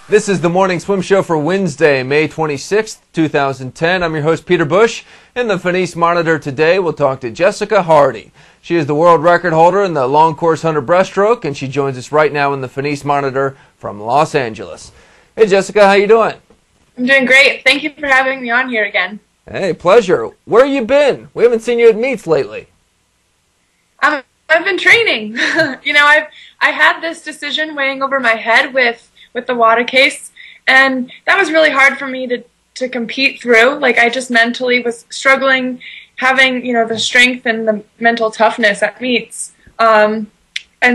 This is the Morning Swim Show for Wednesday, May 26th, 2010. I'm your host, Peter Bush. In the Finis Monitor today, we'll talk to Jessica Hardy. She is the world record holder in the long course 100 breaststroke, and she joins us right now in the Finis Monitor from Los Angeles. Hey, Jessica, how you doing? I'm doing great. Thank you for having me on here again. Hey, pleasure. Where you been? We haven't seen you at meets lately. I've been training. I had this decision weighing over my head with the WADA case, and that was really hard for me to compete through. Like, I just mentally was struggling having, the strength and the mental toughness at meets. And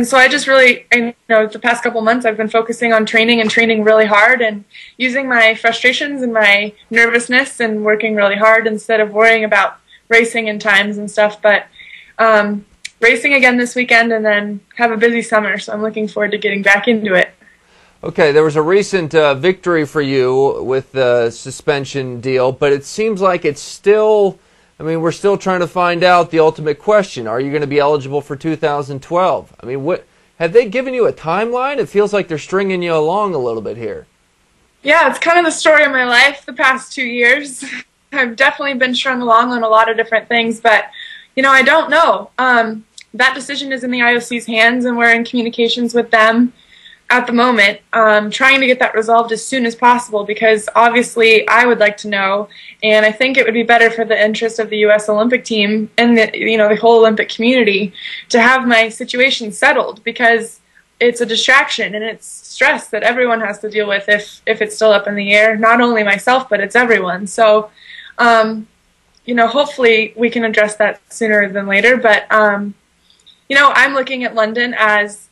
so I just really, the past couple months I've been focusing on training and training really hard and using my frustrations and my nervousness and working really hard instead of worrying about racing and times and stuff. But racing again this weekend and then have a busy summer, so I'm looking forward to getting back into it. Okay, there was a recent victory for you with the suspension deal, but it seems like it's still, we're still trying to find out the ultimate question. Are you going to be eligible for 2012? What have they given you a timeline? It feels like they're stringing you along a little bit here. Yeah, it's kind of the story of my life the past 2 years. I've definitely been strung along on a lot of different things, but, I don't know. That decision is in the IOC's hands, and we're in communications with them at the moment, trying to get that resolved as soon as possible, because obviously I would like to know, and I think it would be better for the interest of the U.S. Olympic team and the whole Olympic community to have my situation settled, because it's a distraction and it's stress that everyone has to deal with if it's still up in the air. Not only myself, but it's everyone. So, hopefully we can address that sooner than later. But I'm looking at London as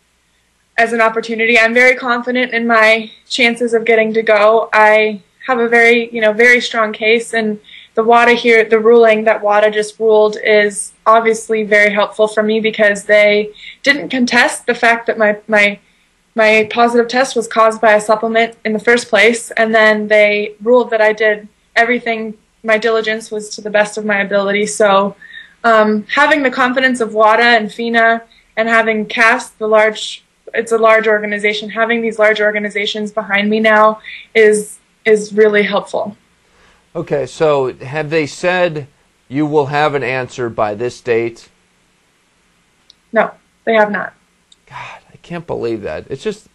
an opportunity. I'm very confident in my chances of getting to go. I have a very strong case, and the WADA here, the ruling that WADA just ruled, is obviously very helpful for me, because they didn't contest the fact that my positive test was caused by a supplement in the first place, and then they ruled that I did everything, my diligence was to the best of my ability. So having the confidence of WADA and FINA, and having CAST, it's a large organization. Having these large organizations behind me now is really helpful. Okay, so have they said you will have an answer by this date? No, they have not. God, I can't believe that. It's just,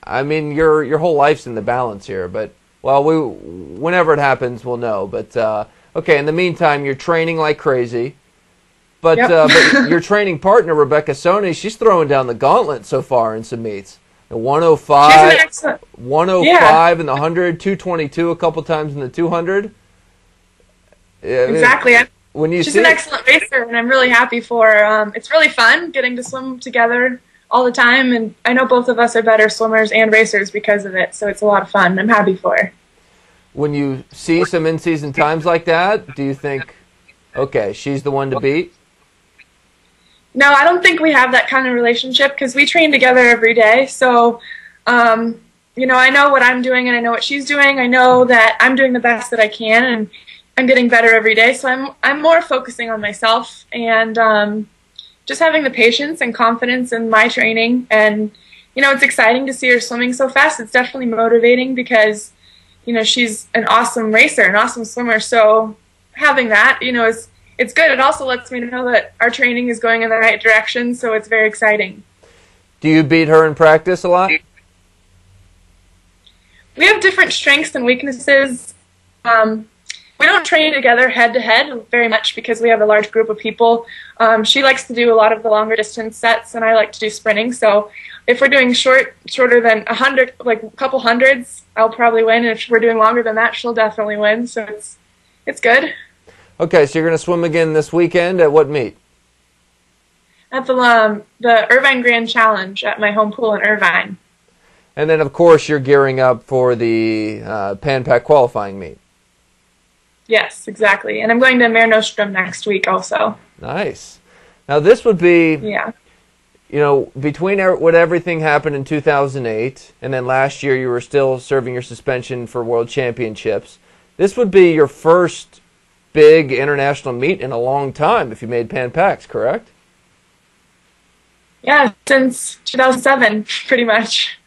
your whole life's in the balance here. But, well, whenever it happens, we'll know. But, okay, in the meantime, you're training like crazy. But, yep. But your training partner, Rebecca Soni, she's throwing down the gauntlet so far in some meets. The 105, 105 in the 100, 222 a couple times in the 200. Exactly. She's an excellent racer, and I'm really happy for her. It's really fun getting to swim together all the time, and I know both of us are better swimmers and racers because of it, so it's a lot of fun. I'm happy for her. When you see some in-season times like that, do you think, okay, she's the one to beat? No, I don't think we have that kind of relationship, because we train together every day. So, I know what I'm doing and I know what she's doing. I know that I'm doing the best that I can, and I'm getting better every day. So I'm more focusing on myself and just having the patience and confidence in my training. And, it's exciting to see her swimming so fast. It's definitely motivating, because, she's an awesome racer, an awesome swimmer. So having that, it's good. It also lets me know that our training is going in the right direction, so it's very exciting. Do you beat her in practice a lot? We have different strengths and weaknesses. We don't train together head-to-head very much, because we have a large group of people. She likes to do a lot of the longer distance sets, and I like to do sprinting. So if we're doing shorter than 100, like a couple hundreds, I'll probably win. And if we're doing longer than that, she'll definitely win. So it's good. Okay, so you're going to swim again this weekend at what meet? At the Irvine Grand Challenge at my home pool in Irvine. And then, of course, you're gearing up for the Pan Pac qualifying meet. Yes, exactly. And I'm going to Mare Nostrum next week also. Nice. Now, this would be, yeah, between what everything happened in 2008, and then last year you were still serving your suspension for World Championships, this would be your first big international meet in a long time if you made Pan Pacs, correct? Yeah, since 2007, pretty much.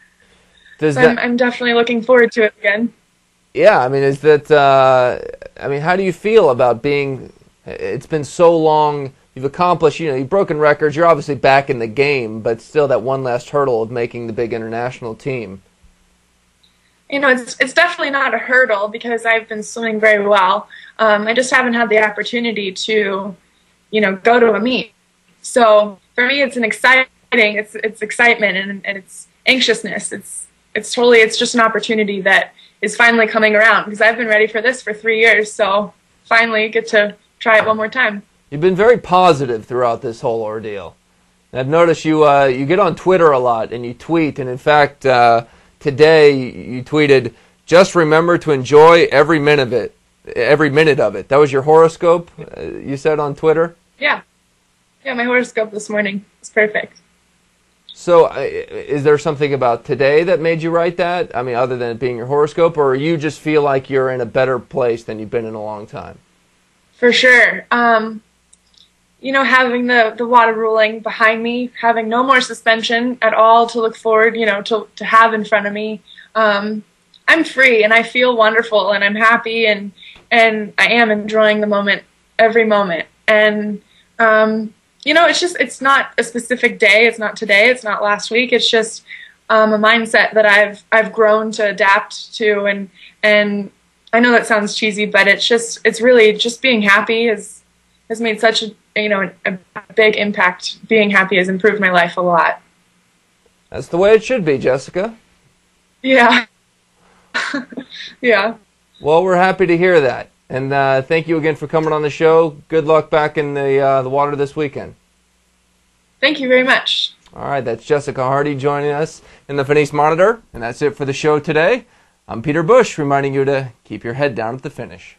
Does I'm definitely looking forward to it again. Yeah, I mean, is that, I mean, how do you feel about being, it's been so long, you've accomplished, you've broken records, you're obviously back in the game, but still that one last hurdle of making the big international team. It's definitely not a hurdle because I've been swimming very well. I just haven't had the opportunity to, go to a meet. So for me, it's it's excitement and it's anxiousness. It's just an opportunity that is finally coming around because I've been ready for this for 3 years. So finally get to try it one more time. You've been very positive throughout this whole ordeal. And I've noticed you get on Twitter a lot and you tweet, and in fact, today you tweeted, "Just remember to enjoy every minute of it." That was your horoscope, you said on Twitter? Yeah, my horoscope this morning. It's perfect. So is there something about today that made you write that? I mean, other than it being your horoscope, or you just feel like you're in a better place than you've been in a long time? For sure. Having the WADA ruling behind me, having no more suspension at all to look forward, to have in front of me. I'm free and I feel wonderful and I'm happy and I am enjoying the moment, every moment. And, it's not a specific day. It's not today. It's not last week. It's just a mindset that I've grown to adapt to. And I know that sounds cheesy, but it's really just being happy has made such a big impact. Being happy has improved my life a lot. That's the way it should be, Jessica. Yeah. Yeah. Well, we're happy to hear that. And thank you again for coming on the show. Good luck back in the water this weekend. Thank you very much. All right, that's Jessica Hardy joining us in the Finish Monitor. And that's it for the show today. I'm Peter Bush, reminding you to keep your head down at the finish.